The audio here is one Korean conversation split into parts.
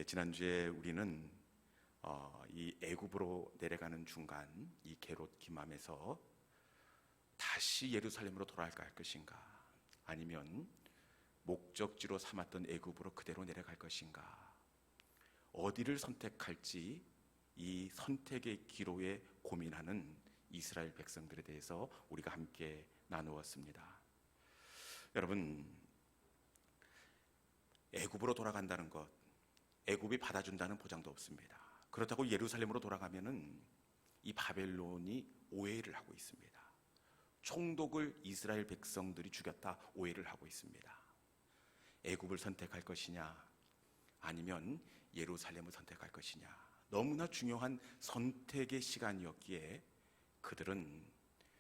지난주에 우리는 이 애굽으로 내려가는 중간 이 게롯 기맘에서 다시 예루살렘으로 돌아갈 것인가, 아니면 목적지로 삼았던 애굽으로 그대로 내려갈 것인가, 어디를 선택할지 이 선택의 기로에 고민하는 이스라엘 백성들에 대해서 우리가 함께 나누었습니다. 여러분, 애굽으로 돌아간다는 것, 애굽이 받아준다는 보장도 없습니다. 그렇다고 예루살렘으로 돌아가면은 이 바벨론이 오해를 하고 있습니다. 총독을 이스라엘 백성들이 죽였다 오해를 하고 있습니다. 애굽을 선택할 것이냐, 아니면 예루살렘을 선택할 것이냐, 너무나 중요한 선택의 시간이었기에 그들은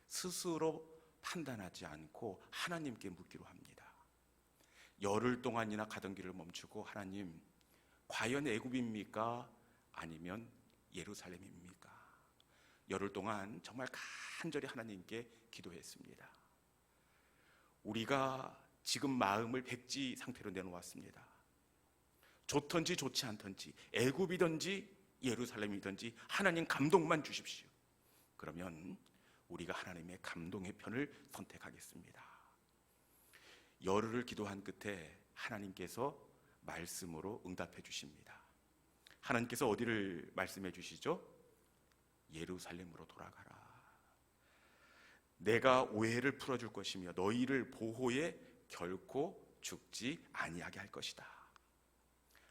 스스로 판단하지 않고 하나님께 묻기로 합니다. 열흘 동안이나 가던 길을 멈추고, 하나님, 과연 애굽입니까? 아니면 예루살렘입니까? 열흘 동안 정말 간절히 하나님께 기도했습니다. 우리가 지금 마음을 백지 상태로 내놓았습니다. 좋든지 좋지 않든지, 애굽이든지 예루살렘이든지 하나님 감동만 주십시오. 그러면 우리가 하나님의 감동의 편을 선택하겠습니다. 열흘을 기도한 끝에 하나님께서 말씀으로 응답해 주십니다. 하나님께서 어디를 말씀해 주시죠? 예루살렘으로 돌아가라. 내가 오해를 풀어줄 것이며 너희를 보호해 결코 죽지 아니하게 할 것이다.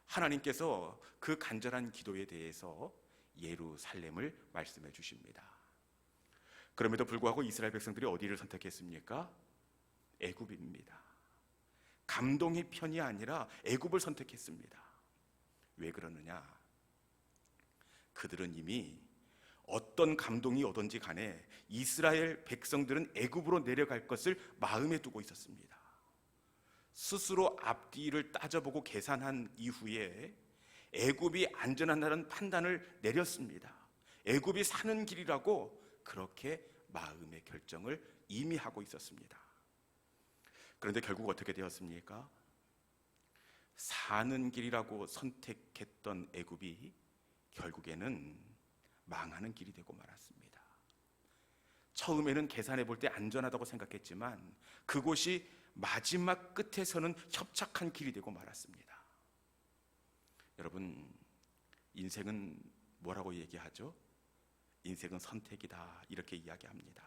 하나님께서 그 간절한 기도에 대해서 예루살렘을 말씀해 주십니다. 그럼에도 불구하고 이스라엘 백성들이 어디를 선택했습니까? 애굽입니다. 감동의 편이 아니라 애굽을 선택했습니다. 왜 그러느냐? 그들은 이미 어떤 감동이 오든지 간에 이스라엘 백성들은 애굽으로 내려갈 것을 마음에 두고 있었습니다. 스스로 앞뒤를 따져보고 계산한 이후에 애굽이 안전하다는 판단을 내렸습니다. 애굽이 사는 길이라고 그렇게 마음의 결정을 이미 하고 있었습니다. 그런데 결국 어떻게 되었습니까? 사는 길이라고 선택했던 애굽이 결국에는 망하는 길이 되고 말았습니다. 처음에는 계산해 볼 때 안전하다고 생각했지만 그곳이 마지막 끝에서는 협착한 길이 되고 말았습니다. 여러분, 인생은 뭐라고 얘기하죠? 인생은 선택이다, 이렇게 이야기합니다.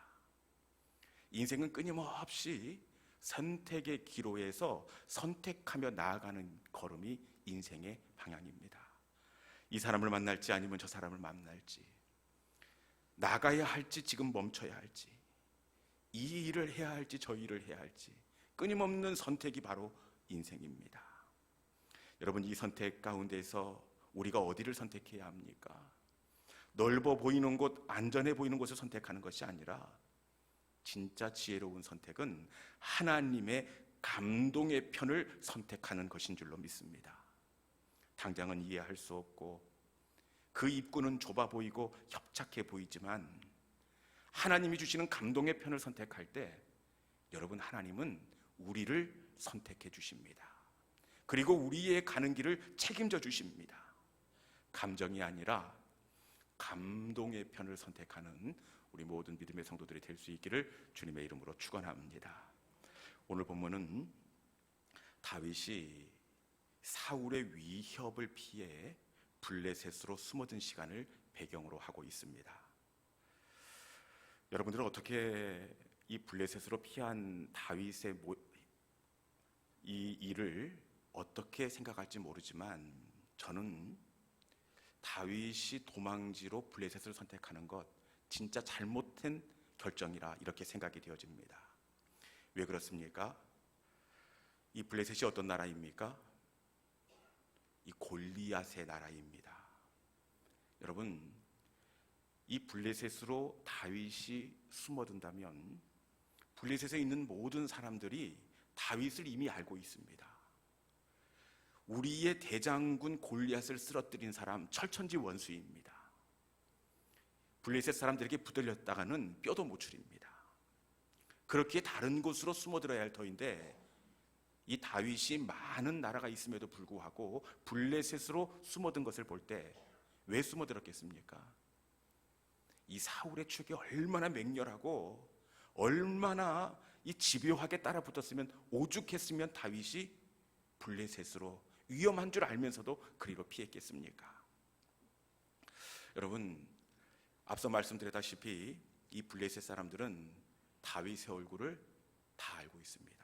인생은 끊임없이 선택의 기로에서 선택하며 나아가는 걸음이 인생의 방향입니다. 이 사람을 만날지 아니면 저 사람을 만날지, 나가야 할지 지금 멈춰야 할지, 이 일을 해야 할지 저 일을 해야 할지, 끊임없는 선택이 바로 인생입니다. 여러분, 이 선택 가운데서 우리가 어디를 선택해야 합니까? 넓어 보이는 곳, 안전해 보이는 곳을 선택하는 것이 아니라 진짜 지혜로운 선택은 하나님의 감동의 편을 선택하는 것인 줄로 믿습니다. 당장은 이해할 수 없고 그 입구는 좁아 보이고 협착해 보이지만 하나님이 주시는 감동의 편을 선택할 때 여러분, 하나님은 우리를 선택해 주십니다. 그리고 우리의 가는 길을 책임져 주십니다. 감정이 아니라 감동의 편을 선택하는 우리 모든 믿음의 성도들이 될 수 있기를 주님의 이름으로 축원합니다. 오늘 본문은 다윗이 사울의 위협을 피해 블레셋으로 숨어든 시간을 배경으로 하고 있습니다. 여러분들은 어떻게 이 블레셋으로 피한 다윗의 이 일을 어떻게 생각할지 모르지만 저는 다윗이 도망지로 블레셋을 선택하는 것 진짜 잘못된 결정이라 이렇게 생각이 되어집니다. 왜 그렇습니까? 이 블레셋이 어떤 나라입니까? 이 골리앗의 나라입니다. 여러분, 이 블레셋으로 다윗이 숨어든다면 블레셋에 있는 모든 사람들이 다윗을 이미 알고 있습니다. 우리의 대장군 골리앗을 쓰러뜨린 사람, 철천지 원수입니다. 블레셋 사람들에게 붙들렸다가는 뼈도 못 추립니다. 그렇기에 다른 곳으로 숨어들어야 할 터인데 이 다윗이 많은 나라가 있음에도 불구하고 블레셋으로 숨어든 것을 볼 때 왜 숨어들었겠습니까? 이 사울의 축이 얼마나 맹렬하고 얼마나 이 집요하게 따라붙었으면, 오죽했으면 다윗이 블레셋으로 위험한 줄 알면서도 그리로 피했겠습니까? 여러분, 앞서 말씀드렸다시피 이 블레셋 사람들은 다윗의 얼굴을 다 알고 있습니다.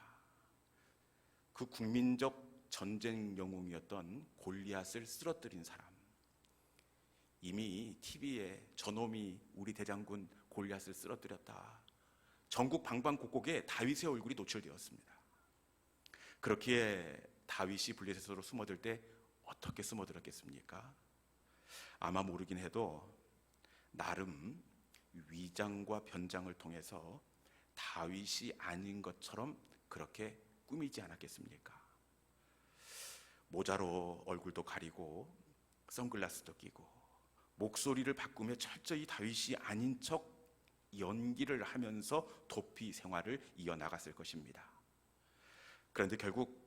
그 국민적 전쟁 영웅이었던 골리앗을 쓰러뜨린 사람, 이미 TV에 저놈이 우리 대장군 골리앗을 쓰러뜨렸다, 전국 방방곡곡에 다윗의 얼굴이 노출되었습니다. 그렇기에 다윗이 블레셋으로 숨어들 때 어떻게 숨어들었겠습니까? 아마 모르긴 해도 나름 위장과 변장을 통해서 다윗이 아닌 것처럼 그렇게 꾸미지 않았겠습니까? 모자로 얼굴도 가리고 선글라스도 끼고 목소리를 바꾸며 철저히 다윗이 아닌 척 연기를 하면서 도피 생활을 이어나갔을 것입니다. 그런데 결국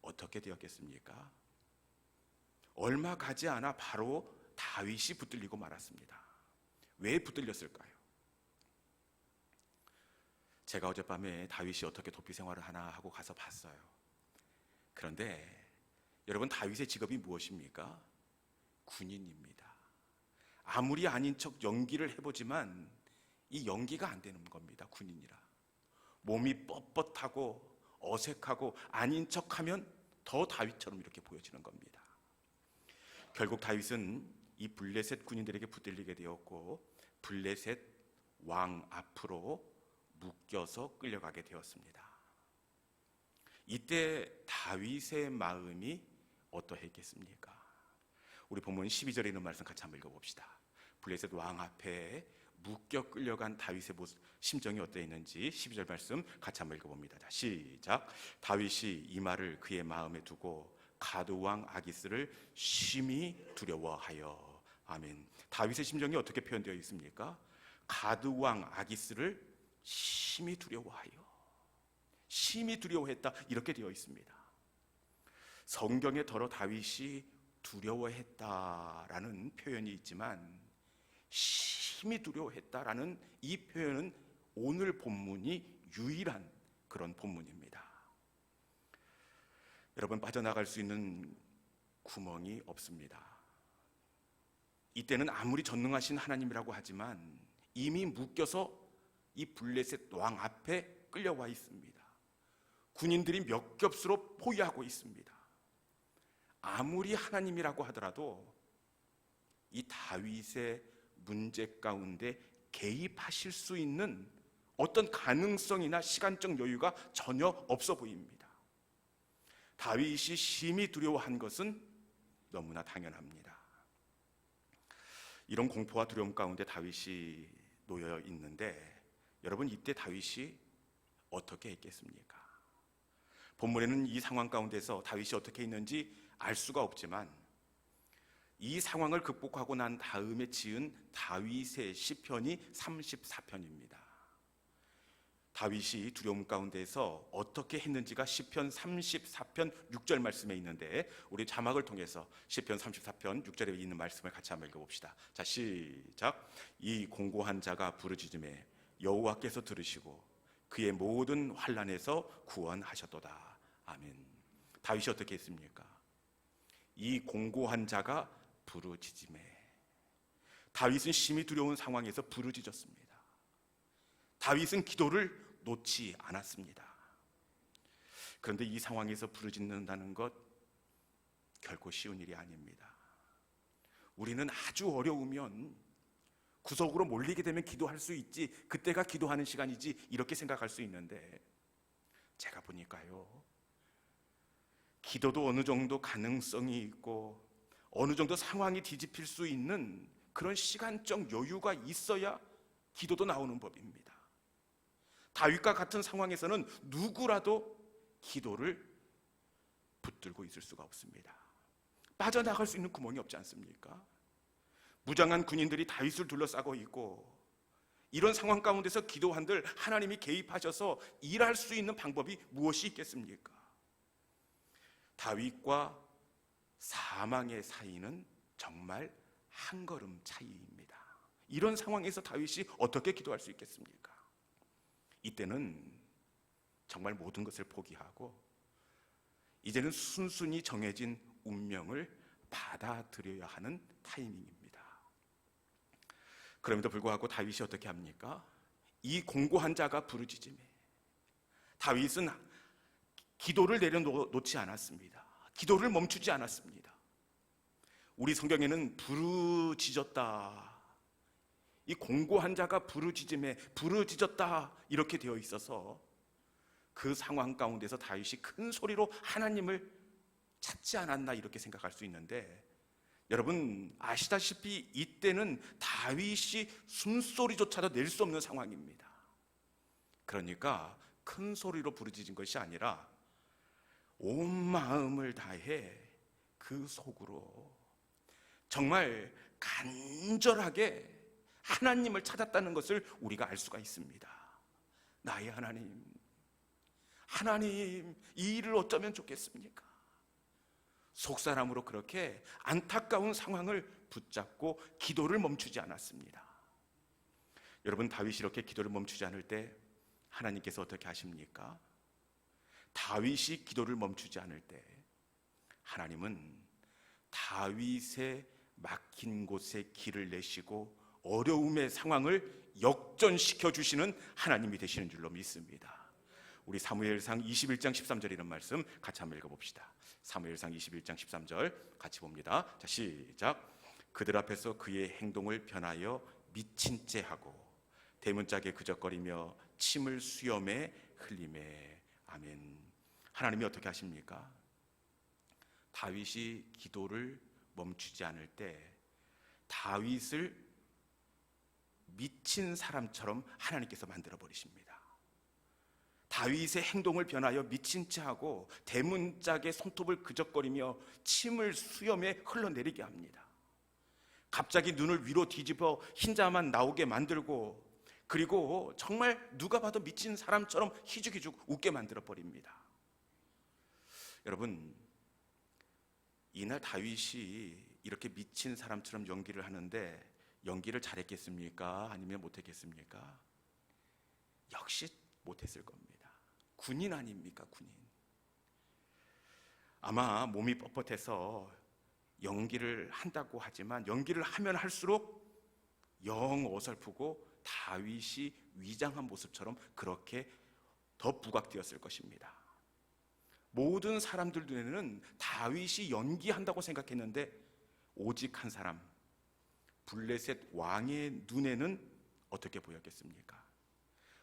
어떻게 되었겠습니까? 얼마 가지 않아 바로 다윗이 붙들리고 말았습니다. 왜 붙들렸을까요? 제가 어젯밤에 다윗이 어떻게 도피 생활을 하나 하고 가서 봤어요. 그런데 여러분, 다윗의 직업이 무엇입니까? 군인입니다. 아무리 아닌 척 연기를 해보지만 이 연기가 안 되는 겁니다. 군인이라 몸이 뻣뻣하고 어색하고 아닌 척하면 더 다윗처럼 이렇게 보여지는 겁니다. 결국 다윗은 이 블레셋 군인들에게 붙들리게 되었고 블레셋 왕 앞으로 묶여서 끌려가게 되었습니다. 이때 다윗의 마음이 어떠했겠습니까? 우리 본문 12절에 있는 말씀 같이 한번 읽어봅시다. 블레셋 왕 앞에 묶여 끌려간 다윗의 심정이 어떠했는지 12절 말씀 같이 한번 읽어봅니다. 자, 시작. 다윗이 이 말을 그의 마음에 두고 가드 왕 아기스를 심히 두려워하여. 아멘. 다윗의 심정이 어떻게 표현되어 있습니까? 가드 왕 아기스를 심히 두려워하여, 심히 두려워했다, 이렇게 되어 있습니다. 성경에 더러 다윗이 두려워했다라는 표현이 있지만 심히 두려워했다라는 이 표현은 오늘 본문이 유일한 그런 본문입니다. 여러분, 빠져나갈 수 있는 구멍이 없습니다. 이때는 아무리 전능하신 하나님이라고 하지만 이미 묶여서 이 블레셋 왕 앞에 끌려와 있습니다. 군인들이 몇 겹수로 포위하고 있습니다. 아무리 하나님이라고 하더라도 이 다윗의 문제 가운데 개입하실 수 있는 어떤 가능성이나 시간적 여유가 전혀 없어 보입니다. 다윗이 심히 두려워한 것은 너무나 당연합니다. 이런 공포와 두려움 가운데 다윗이 놓여 있는데 여러분, 이때 다윗이 어떻게 했겠습니까? 본문에는 이 상황 가운데서 다윗이 어떻게 했는지 알 수가 없지만 이 상황을 극복하고 난 다음에 지은 다윗의 시편이 34편입니다. 다윗이 두려움 가운데서 어떻게 했는지가 시편 34편 6절 말씀에 있는데 우리 자막을 통해서 시편 34편 6절에 있는 말씀을 같이 한번 읽어봅시다. 자, 시작. 이 공고한 자가 부르짖음에 여호와께서 들으시고 그의 모든 환난에서 구원하셨도다. 아멘. 다윗이 어떻게 했습니까? 이 공고한 자가 부르짖음에, 다윗은 심히 두려운 상황에서 부르짖었습니다. 다윗은 기도를 놓지 않았습니다. 그런데 이 상황에서 부르짖는다는 것 결코 쉬운 일이 아닙니다. 우리는 아주 어려우면 구석으로 몰리게 되면 기도할 수 있지, 그때가 기도하는 시간이지, 이렇게 생각할 수 있는데 제가 보니까요, 기도도 어느 정도 가능성이 있고 어느 정도 상황이 뒤집힐 수 있는 그런 시간적 여유가 있어야 기도도 나오는 법입니다. 다윗과 같은 상황에서는 누구라도 기도를 붙들고 있을 수가 없습니다. 빠져나갈 수 있는 구멍이 없지 않습니까? 무장한 군인들이 다윗을 둘러싸고 있고 이런 상황 가운데서 기도한들 하나님이 개입하셔서 일할 수 있는 방법이 무엇이 있겠습니까? 다윗과 사망의 사이는 정말 한 걸음 차이입니다. 이런 상황에서 다윗이 어떻게 기도할 수 있겠습니까? 이때는 정말 모든 것을 포기하고 이제는 순순히 정해진 운명을 받아들여야 하는 타이밍입니다. 그럼에도 불구하고 다윗이 어떻게 합니까? 이 공고한 자가 부르짖음에 다윗은 기도를 내려놓지 않았습니다. 기도를 멈추지 않았습니다. 우리 성경에는 부르짖었다, 이 공고한 자가 부르짖음에 부르짖었다 이렇게 되어 있어서 그 상황 가운데서 다윗이 큰 소리로 하나님을 찾지 않았나 이렇게 생각할 수 있는데, 여러분 아시다시피 이때는 다윗이 숨소리조차도 낼 수 없는 상황입니다. 그러니까 큰 소리로 부르짖은 것이 아니라 온 마음을 다해 그 속으로 정말 간절하게 하나님을 찾았다는 것을 우리가 알 수가 있습니다. 나의 하나님, 하나님, 이 일을 어쩌면 좋겠습니까? 속사람으로 그렇게 안타까운 상황을 붙잡고 기도를 멈추지 않았습니다. 여러분, 다윗이 이렇게 기도를 멈추지 않을 때 하나님께서 어떻게 하십니까? 다윗이 기도를 멈추지 않을 때 하나님은 다윗의 막힌 곳에 길을 내시고 어려움의 상황을 역전시켜 주시는 하나님이 되시는 줄로 믿습니다. 우리 사무엘상 21장 13절 이런 말씀 같이 한번 읽어봅시다. 사무엘상 21장 13절 같이 봅니다. 자, 시작. 그들 앞에서 그의 행동을 변하여 미친 채 하고 대문짝에 그적거리며 침을 수염에 흘리매. 아멘. 하나님이 어떻게 하십니까? 다윗이 기도를 멈추지 않을 때 다윗을 미친 사람처럼 하나님께서 만들어 버리십니다. 다윗의 행동을 변하여 미친 채 하고 대문짝에 손톱을 그적거리며 침을 수염에 흘러내리게 합니다. 갑자기 눈을 위로 뒤집어 흰자만 나오게 만들고, 그리고 정말 누가 봐도 미친 사람처럼 희죽희죽 웃게 만들어 버립니다. 여러분, 이날 다윗이 이렇게 미친 사람처럼 연기를 하는데 연기를 잘했겠습니까? 아니면 못했겠습니까? 역시 못했을 겁니다. 군인 아닙니까? 군인. 아마 몸이 뻣뻣해서 연기를 한다고 하지만 연기를 하면 할수록 영 어설프고 다윗이 위장한 모습처럼 그렇게 더 부각되었을 것입니다. 모든 사람들 눈에는 다윗이 연기한다고 생각했는데 오직 한 사람, 블레셋 왕의 눈에는 어떻게 보였겠습니까?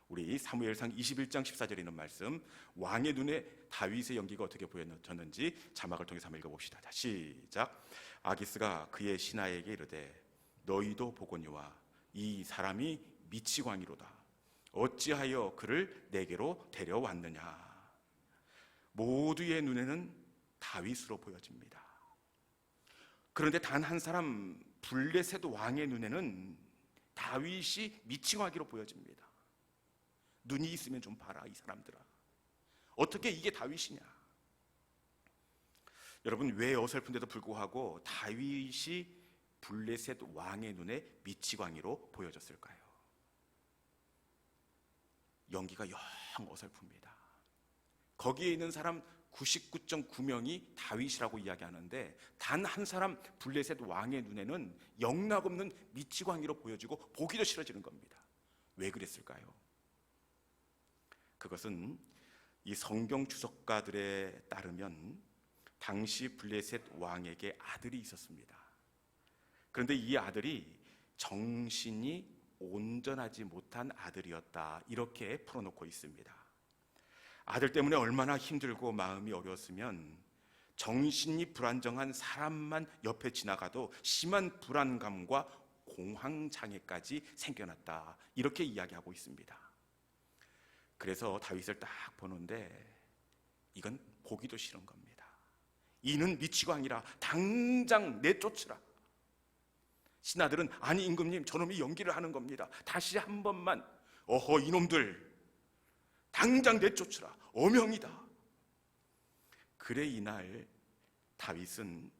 우리 사무엘상 21장 14절에 있는 말씀, 왕의 눈에 다윗의 연기가 어떻게 보였는지 자막을 통해서 한번 읽어봅시다. 자, 시작. 아기스가 그의 신하에게 이르되 너희도 보거니와 이 사람이 미치광이로다. 어찌하여 그를 내게로 데려왔느냐. 모두의 눈에는 다윗으로 보여집니다. 그런데 단 한 사람, 블레셋 왕의 눈에는 다윗이 미치광이로 보여집니다. 눈이 있으면 좀 봐라, 이 사람들아. 어떻게 이게 다윗이냐? 여러분, 왜 어설픈데도 불구하고 다윗이 블레셋 왕의 눈에 미치광이로 보여졌을까요? 연기가 영 어설픕니다. 거기에 있는 사람 99.9명이 다윗이라고 이야기하는데 단 한 사람 블레셋 왕의 눈에는 영락없는 미치광이로 보여지고 보기도 싫어지는 겁니다. 왜 그랬을까요? 그것은 이 성경 주석가들에 따르면 당시 블레셋 왕에게 아들이 있었습니다. 그런데 이 아들이 정신이 온전하지 못한 아들이었다, 이렇게 풀어놓고 있습니다. 아들 때문에 얼마나 힘들고 마음이 어려웠으면 정신이 불안정한 사람만 옆에 지나가도 심한 불안감과 공황장애까지 생겨났다, 이렇게 이야기하고 있습니다. 그래서 다윗을 딱 보는데 이건 보기도 싫은 겁니다. 이는 미치광이라 당장 내쫓으라. 신하들은 아니 임금님, 저놈이 연기를 하는 겁니다. 다시 한 번만, 어허 이놈들 당장 내쫓으라, 어명이다. 그래 이날 다윗은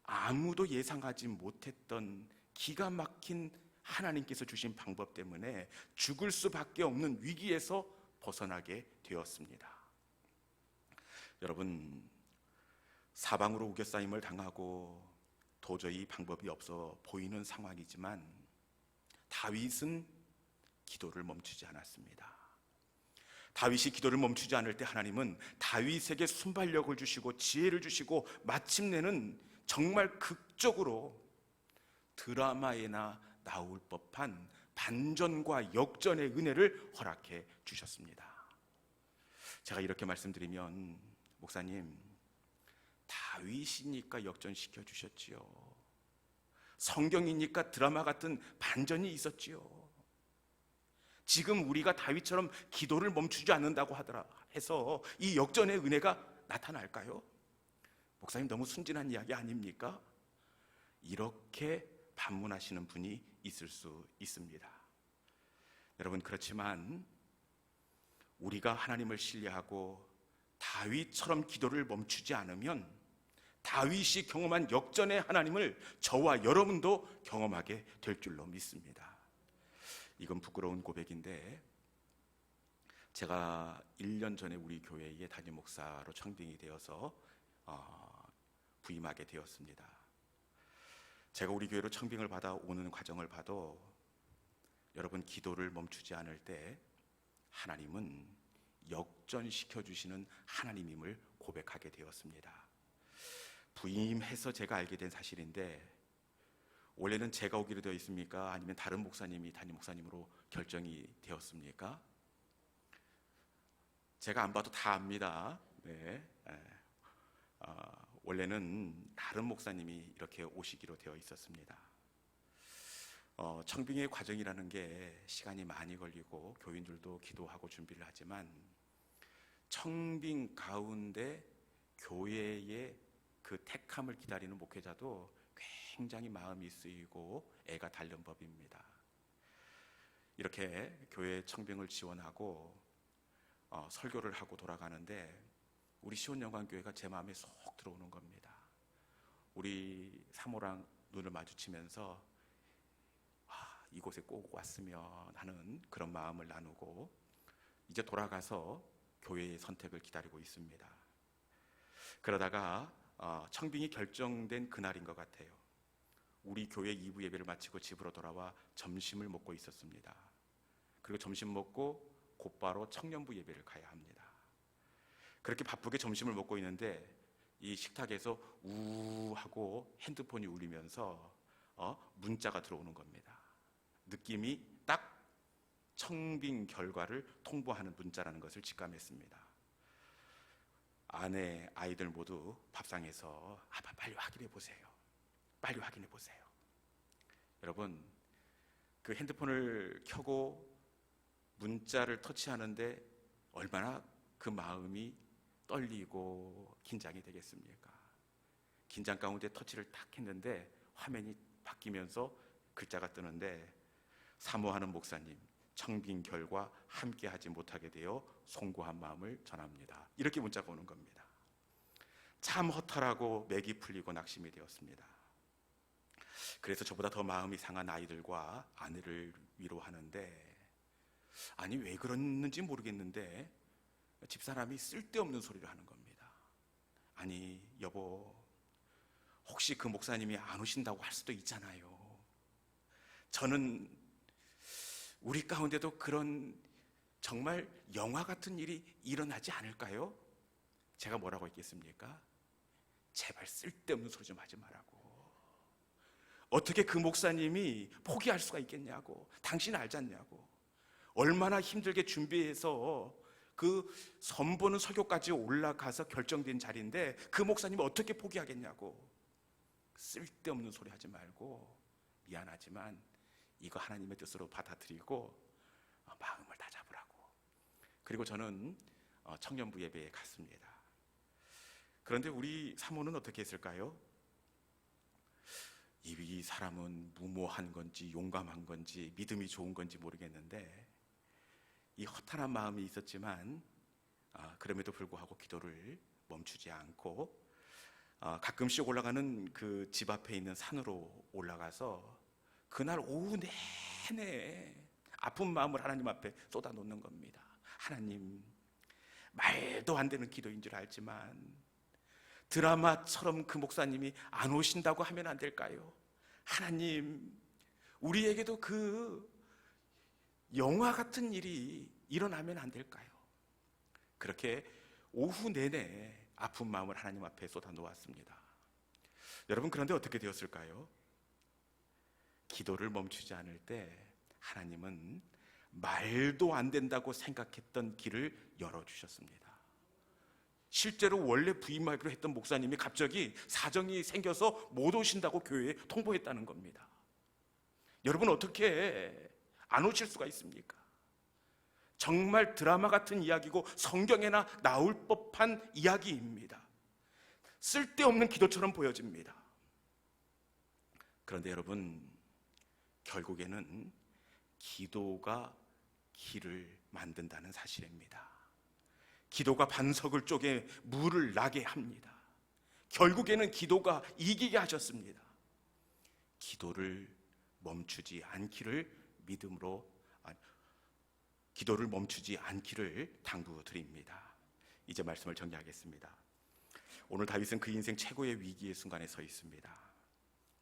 아무도 예상하지 못했던 기가 막힌 하나님께서 주신 방법 때문에 죽을 수밖에 없는 위기에서 벗어나게 되었습니다. 여러분, 사방으로 우겨싸임을 당하고 도저히 방법이 없어 보이는 상황이지만 다윗은 기도를 멈추지 않았습니다. 다윗이 기도를 멈추지 않을 때 하나님은 다윗에게 순발력을 주시고 지혜를 주시고 마침내는 정말 극적으로 드라마에나 나올 법한 반전과 역전의 은혜를 허락해 주셨습니다. 제가 이렇게 말씀드리면, 목사님, 다윗이니까 역전시켜 주셨지요. 성경이니까 드라마 같은 반전이 있었지요. 지금 우리가 다윗처럼 기도를 멈추지 않는다고 하더라 해서 이 역전의 은혜가 나타날까요? 목사님, 너무 순진한 이야기 아닙니까? 이렇게 반문하시는 분이 있을 수 있습니다. 여러분, 그렇지만 우리가 하나님을 신뢰하고 다윗처럼 기도를 멈추지 않으면 다윗이 경험한 역전의 하나님을 저와 여러분도 경험하게 될 줄로 믿습니다. 이건 부끄러운 고백인데, 제가 1년 전에 우리 교회의 담임 목사로 청빙이 되어서 부임하게 되었습니다. 제가 우리 교회로 청빙을 받아 오는 과정을 봐도 여러분, 기도를 멈추지 않을 때 하나님은 역전시켜 주시는 하나님임을 고백하게 되었습니다. 부임해서 제가 알게 된 사실인데, 원래는 제가 오기로 되어 있습니까? 아니면 다른 목사님이 담임 목사님으로 결정이 되었습니까? 제가 안 봐도 다 압니다. 네. 원래는 다른 목사님이 이렇게 오시기로 되어 있었습니다. 청빙의 과정이라는 게 시간이 많이 걸리고 교인들도 기도하고 준비를 하지만 청빙 가운데 교회의 그 택함을 기다리는 목회자도 굉장히 마음이 쓰이고 애가 닳는 법입니다. 이렇게 교회 청빙을 지원하고 설교를 하고 돌아가는데 우리 시온영광교회가 제 마음에 쏙 들어오는 겁니다. 우리 사모랑 눈을 마주치면서 이곳에 꼭 왔으면 하는 그런 마음을 나누고 이제 돌아가서 교회의 선택을 기다리고 있습니다. 그러다가 청빙이 결정된 그날인 것 같아요. 우리 교회 2부 예배를 마치고 집으로 돌아와 점심을 먹고 있었습니다. 그리고 점심 먹고 곧바로 청년부 예배를 가야 합니다. 그렇게 바쁘게 점심을 먹고 있는데 이 식탁에서 우 하고 핸드폰이 울리면서 문자가 들어오는 겁니다. 느낌이 딱 청빙 결과를 통보하는 문자라는 것을 직감했습니다. 아내, 아이들 모두 밥상에서 빨리 확인해 보세요. 빨리 확인해 보세요. 여러분, 그 핸드폰을 켜고 문자를 터치하는데 얼마나 그 마음이 떨리고 긴장이 되겠습니까? 긴장 가운데 터치를 딱 했는데 화면이 바뀌면서 글자가 뜨는데, 사모하는 목사님, 청빙 결과 함께하지 못하게 되어 송구한 마음을 전합니다. 이렇게 문자가 오는 겁니다. 참 허탈하고 맥이 풀리고 낙심이 되었습니다. 그래서 저보다 더 마음이 상한 아이들과 아내를 위로하는데, 아니 왜 그랬는지 모르겠는데 집사람이 쓸데없는 소리를 하는 겁니다. 아니 여보, 혹시 그 목사님이 안 오신다고 할 수도 있잖아요. 저는 우리 가운데도 그런 정말 영화 같은 일이 일어나지 않을까요? 제가 뭐라고 했겠습니까? 제발 쓸데없는 소리 좀 하지 말라고. 어떻게 그 목사님이 포기할 수가 있겠냐고. 당신 알지 않냐고. 얼마나 힘들게 준비해서 그 선보는 설교까지 올라가서 결정된 자리인데 그 목사님이 어떻게 포기하겠냐고. 쓸데없는 소리 하지 말고, 미안하지만 이거 하나님의 뜻으로 받아들이고 마음을 다 잡으라고. 그리고 저는 청년부 예배에 갔습니다. 그런데 우리 사모는 어떻게 했을까요? 이 사람은 무모한 건지 용감한 건지 믿음이 좋은 건지 모르겠는데 이 허탈한 마음이 있었지만 그럼에도 불구하고 기도를 멈추지 않고 가끔씩 올라가는 그 집 앞에 있는 산으로 올라가서 그날 오후 내내 아픈 마음을 하나님 앞에 쏟아놓는 겁니다. 하나님, 말도 안 되는 기도인 줄 알지만 드라마처럼 그 목사님이 안 오신다고 하면 안 될까요? 하나님, 우리에게도 그 영화 같은 일이 일어나면 안 될까요? 그렇게 오후 내내 아픈 마음을 하나님 앞에 쏟아놓았습니다. 여러분, 그런데 어떻게 되었을까요? 기도를 멈추지 않을 때 하나님은 말도 안 된다고 생각했던 길을 열어주셨습니다. 실제로 원래 부임하기로 했던 목사님이 갑자기 사정이 생겨서 못 오신다고 교회에 통보했다는 겁니다. 여러분, 어떻게 안 오실 수가 있습니까? 정말 드라마 같은 이야기고 성경에나 나올 법한 이야기입니다. 쓸데없는 기도처럼 보여집니다. 그런데 여러분, 결국에는 기도가 길을 만든다는 사실입니다. 기도가 반석을 쪼개 물을 나게 합니다. 결국에는 기도가 이기게 하셨습니다. 기도를 멈추지 않기를 기도를 멈추지 않기를 당부드립니다. 이제 말씀을 정리하겠습니다. 오늘 다윗은 그 인생 최고의 위기의 순간에 서 있습니다.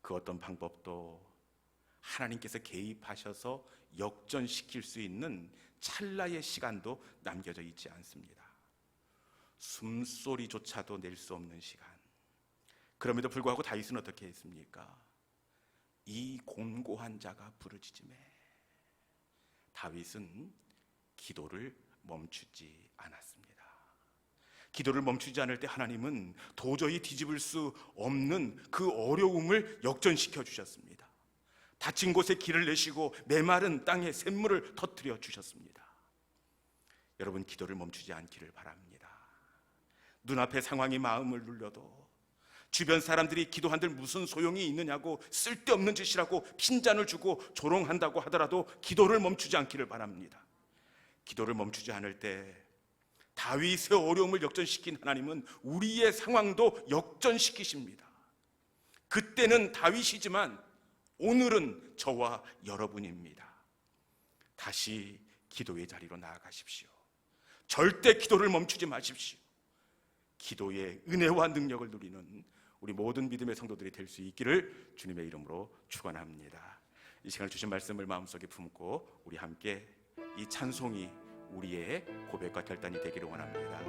그 어떤 방법도 하나님께서 개입하셔서 역전시킬 수 있는 찰나의 시간도 남겨져 있지 않습니다. 숨소리조차도 낼 수 없는 시간. 그럼에도 불구하고 다윗은 어떻게 했습니까? 이 곤고한 자가 부르짖음에. 다윗은 기도를 멈추지 않았습니다. 기도를 멈추지 않을 때 하나님은 도저히 뒤집을 수 없는 그 어려움을 역전시켜 주셨습니다. 다친 곳에 길을 내시고 메마른 땅에 샘물을 터뜨려 주셨습니다. 여러분, 기도를 멈추지 않기를 바랍니다. 눈앞의 상황이 마음을 눌려도 주변 사람들이 기도한들 무슨 소용이 있느냐고 쓸데없는 짓이라고 핀잔을 주고 조롱한다고 하더라도 기도를 멈추지 않기를 바랍니다. 기도를 멈추지 않을 때 다윗의 어려움을 역전시킨 하나님은 우리의 상황도 역전시키십니다. 그때는 다윗이지만 오늘은 저와 여러분입니다. 다시 기도의 자리로 나아가십시오. 절대 기도를 멈추지 마십시오. 기도의 은혜와 능력을 누리는 우리 모든 믿음의 성도들이 될 수 있기를 주님의 이름으로 축원합니다. 이 시간을 주신 말씀을 마음속에 품고 우리 함께 이 찬송이 우리의 고백과 결단이 되기를 원합니다.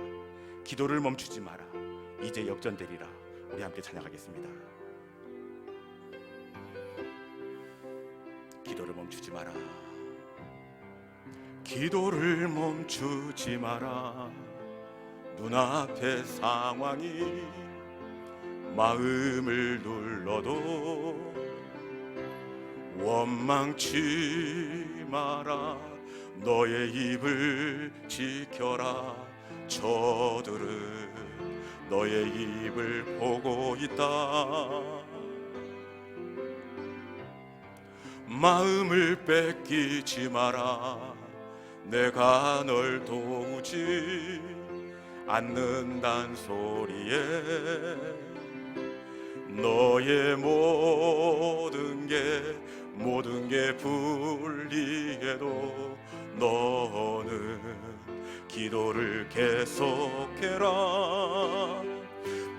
기도를 멈추지 마라, 이제 역전되리라. 우리 함께 찬양하겠습니다. 기도를 멈추지 마라, 기도를 멈추지 마라. 눈앞의 상황이 마음을 눌러도 원망치 마라. 너의 입을 지켜라. 저들은 너의 입을 보고 있다. 마음을 뺏기지 마라. 내가 널 도우지 않는단 소리에 너의 모든 게 불리해도 너는 기도를 계속해라.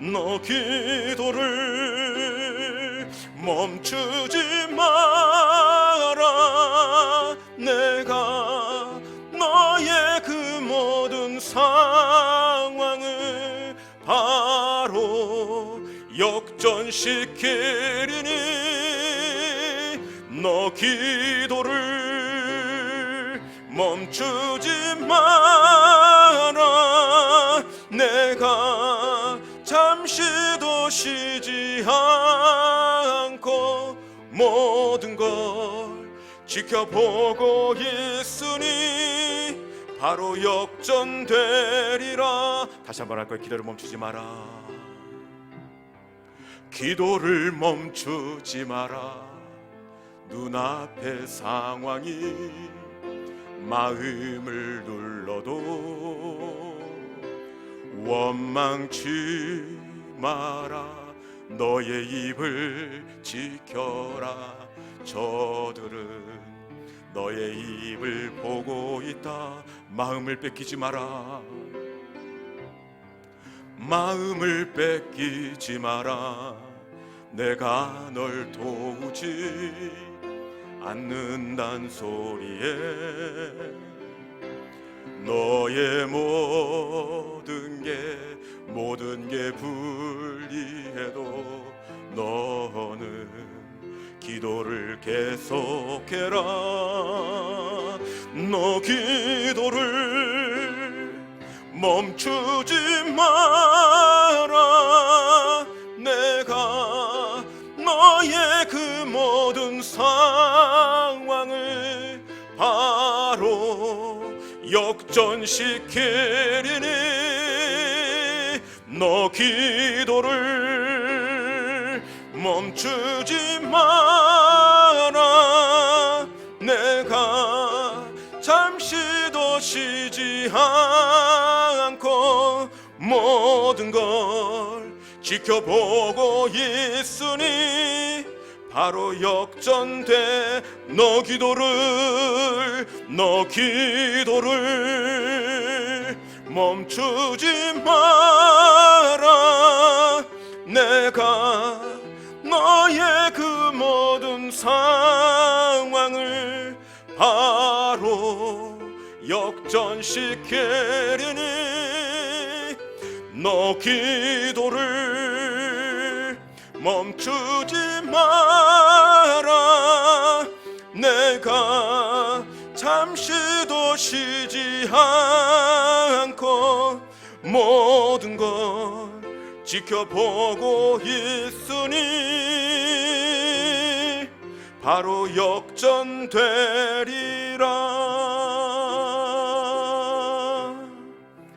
너 기도를 멈추지 마라. 내가 너의 그 모든 상황을 바로 역전시키리니 너 기도를 멈추지 마라. 내가 잠시도 쉬지 않고 모든 걸 지켜보고 있으니 바로 역전되리라. 다시 한번 할 거예요. 기도를 멈추지 마라. 기도를 멈추지 마라. 눈앞의 상황이 마음을 눌러도 원망치 마라. 너의 입을 지켜라. 저들은 너의 입을 보고 있다. 마음을 뺏기지 마라. 마음을 뺏기지 마라. 내가 널 도우지 않는단 소리에 너의 모든 게 불리해도 너는 기도를 계속해라. 너 기도를 멈추지 마라. 내가 너의 그 모든 상황을 바로 역전시키리니 너 기도를 멈추지 마라. 내가 잠시도 쉬지 않고 모든 걸 지켜보고 있으니 바로 역전돼. 너 기도를 멈추지 마라. 내가 너의 그 모든 상황을 바로 역전시키리니 너 기도를 멈추지 마라. 내가 잠시도 쉬지 않고 모든 걸 지켜보고 있으니 바로 역전되리라.